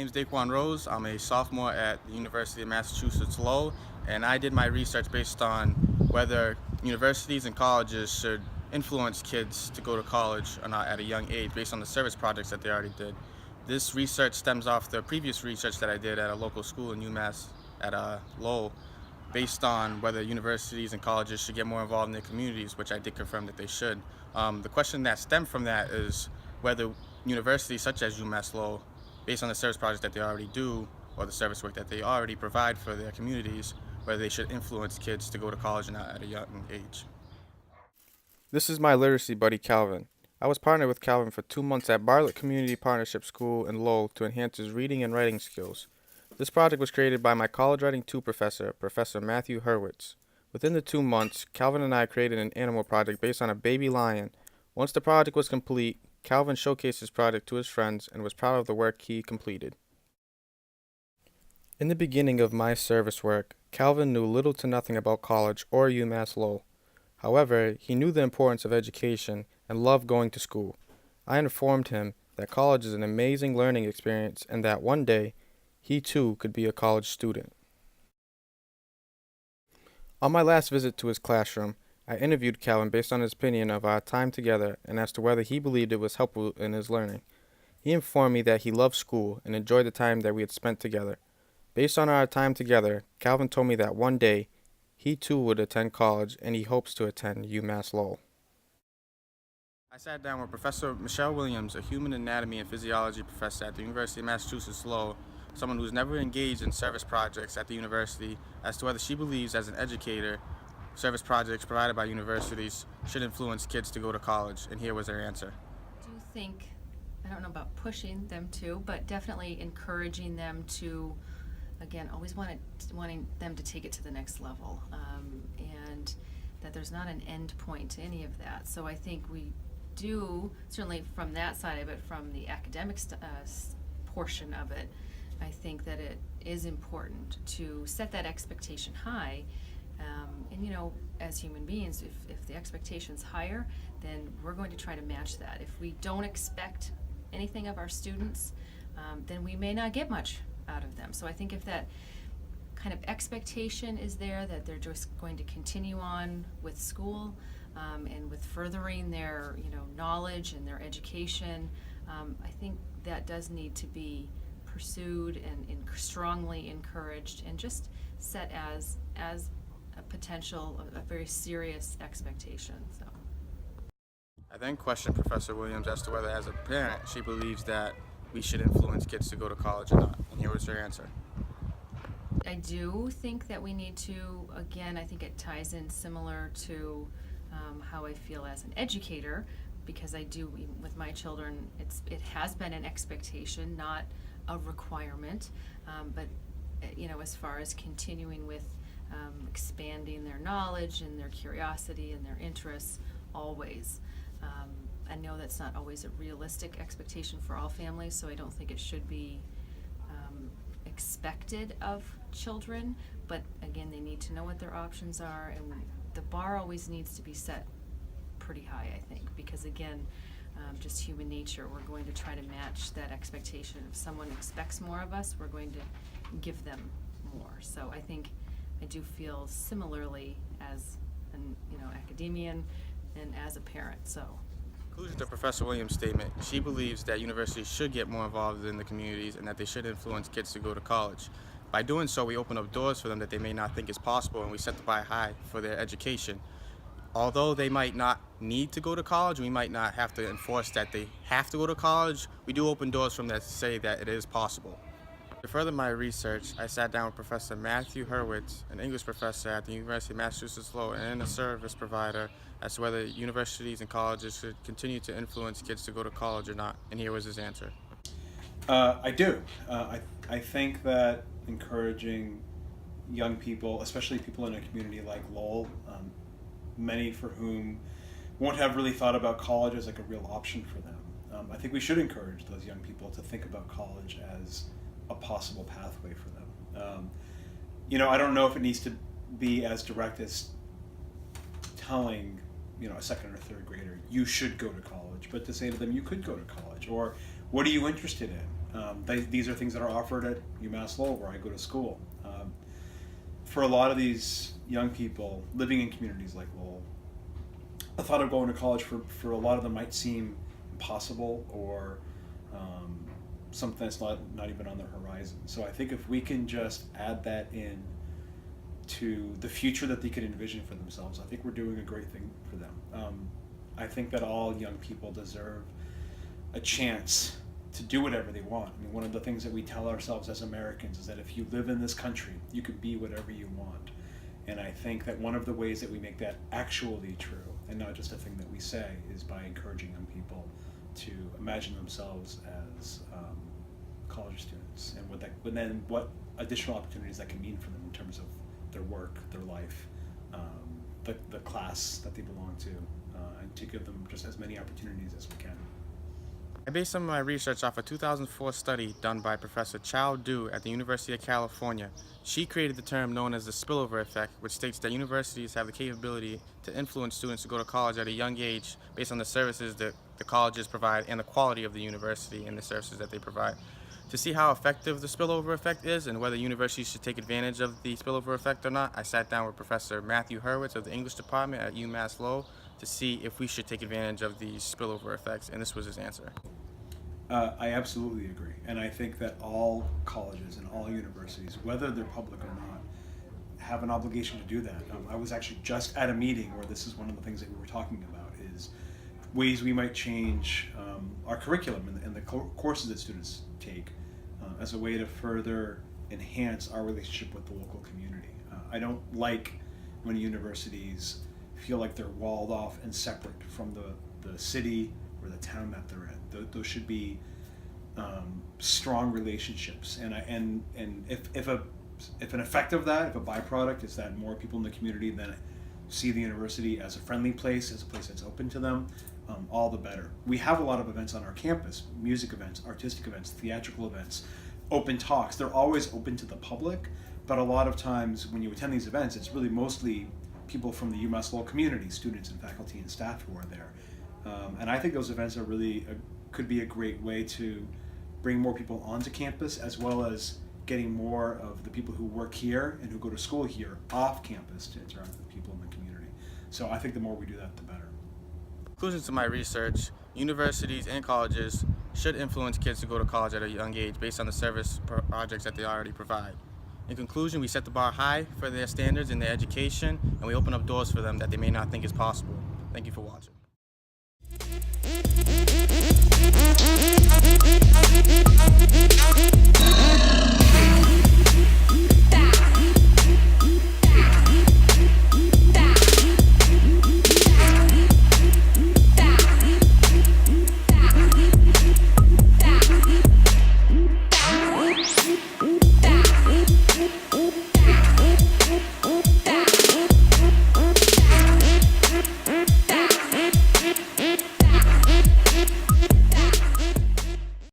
is Daiquan Rose. I'm a sophomore at the University of Massachusetts Lowell, and I did my research based on whether universities and colleges should influence kids to go to college or not at a young age based on the service projects that they already did. This research stems off the previous research that I did at a local school in UMass at Lowell based on whether universities and colleges should get more involved in their communities, which I did confirm that they should. The question that stemmed from that is whether universities such as UMass Lowell, based on the service projects that they already do or the service work that they already provide for their communities, whether they should influence kids to go to college or not at a young age. This is my literacy buddy Calvin. I was partnered with Calvin for 2 months at Bartlett Community Partnership School in Lowell to enhance his reading and writing skills. This project was created by my College Writing 2 professor, Professor Matthew Hurwitz. Within the 2 months, Calvin and I created an animal project based on a baby lion. Once the project was complete, Calvin showcased his project to his friends and was proud of the work he completed. In the beginning of my service work, Calvin knew little to nothing about college or UMass Lowell. However, he knew the importance of education and loved going to school. I informed him that college is an amazing learning experience and that one day, he too could be a college student. On my last visit to his classroom, I interviewed Calvin based on his opinion of our time together and as to whether he believed it was helpful in his learning. He informed me that he loved school and enjoyed the time that we had spent together. Based on our time together, Calvin told me that one day, he too would attend college and he hopes to attend UMass Lowell. I sat down with Professor Michelle Williams, a human anatomy and physiology professor at the University of Massachusetts Lowell, someone who's never engaged in service projects at the university, as to whether she believes as an educator service projects provided by universities should influence kids to go to college, and here was her answer. Do you think, I don't know about pushing them to, but definitely encouraging them to, again, always wanting them to take it to the next level, and that there's not an end point to any of that. So I think we do, certainly from that side of it, from the academic portion of it, I think that it is important to set that expectation high. And as human beings, if the expectation's higher, then we're going to try to match that. If we don't expect anything of our students, then we may not get much out of them. So I think if that kind of expectation is there, that they're just going to continue on with school, and with furthering their knowledge and their education, I think that does need to be pursued and strongly encouraged and just set as a potential, a very serious expectation. So I then questioned Professor Williams as to whether, as a parent, she believes that we should influence kids to go to college or not, and here was her answer. I do think that we need to, again, I think it ties in similar to how I feel as an educator, because I do, with my children, it has been an expectation, not a requirement, but as far as continuing with expanding their knowledge and their curiosity and their interests, always. I know that's not always a realistic expectation for all families, so I don't think it should be expected of children, but again, they need to know what their options are, and the bar always needs to be set pretty high, I think, because again, just human nature, we're going to try to match that expectation. If someone expects more of us, we're going to give them more. So I think I do feel similarly as an academician and as a parent. So Conclusion to Professor Williams' statement, she believes that universities should get more involved in the communities and that they should influence kids to go to college. By doing so, we open up doors for them that they may not think is possible, and we set the bar high for their education. Although they might not need to go to college, we might not have to enforce that they have to go to college, we do open doors for them that say that it is possible. To further my research, I sat down with Professor Matthew Hurwitz, an English professor at the University of Massachusetts Lowell and a service provider, as to whether universities and colleges should continue to influence kids to go to college or not, and here was his answer. I do. I think that encouraging young people, especially people in a community like Lowell, many for whom won't have really thought about college as like a real option for them. I think we should encourage those young people to think about college as a possible pathway for them. I don't know if it needs to be as direct as telling, a second or third grader, you should go to college, but to say to them, you could go to college, or what are you interested in? These are things that are offered at UMass Lowell, where I go to school. For a lot of these young people living in communities like Lowell, the thought of going to college for a lot of them might seem impossible, or something that's not even on the horizon. So I think if we can just add that in to the future that they could envision for themselves, I think we're doing a great thing for them. I think that all young people deserve a chance to do whatever they want. I mean, one of the things that we tell ourselves as Americans is that if you live in this country, you can be whatever you want. And I think that one of the ways that we make that actually true, and not just a thing that we say, is by encouraging young people to imagine themselves as college students, and what additional opportunities that can mean for them in terms of their work, their life, the class that they belong to, and to give them just as many opportunities as we can. I based some of my research off a 2004 study done by Professor Chow Du at the University of California. She created the term known as the spillover effect, which states that universities have the capability to influence students to go to college at a young age based on the services that the colleges provide and the quality of the university and the services that they provide. To see how effective the spillover effect is and whether universities should take advantage of the spillover effect or not, I sat down with Professor Matthew Hurwitz of the English department at UMass Lowell to see if we should take advantage of these spillover effects, and this was his answer. I absolutely agree, and I think that all colleges and all universities, whether they're public or not, have an obligation to do that. I was actually just at a meeting where this is one of the things that we were talking about, is ways we might change our curriculum and the courses that students take as a way to further enhance our relationship with the local community. I don't like when universities feel like they're walled off and separate from the city or the town that they're in. Those should be strong relationships, and if an effect of that, if a byproduct is that more people in the community then see the university as a friendly place, as a place that's open to them, all the better. We have a lot of events on our campus: music events, artistic events, theatrical events, open talks. They're always open to the public, but a lot of times when you attend these events, it's really mostly people from the UMass Lowell community, students and faculty and staff who are there. And I think those events are really could be a great way to bring more people onto campus, as well as getting more of the people who work here and who go to school here off campus to interact with people in the community. So I think the more we do that, the better. Conclusion to my research: universities and colleges should influence kids to go to college at a young age based on the service projects that they already provide. In conclusion, we set the bar high for their standards in their education, and we open up doors for them that they may not think is possible. Thank you for watching. We'll be right back.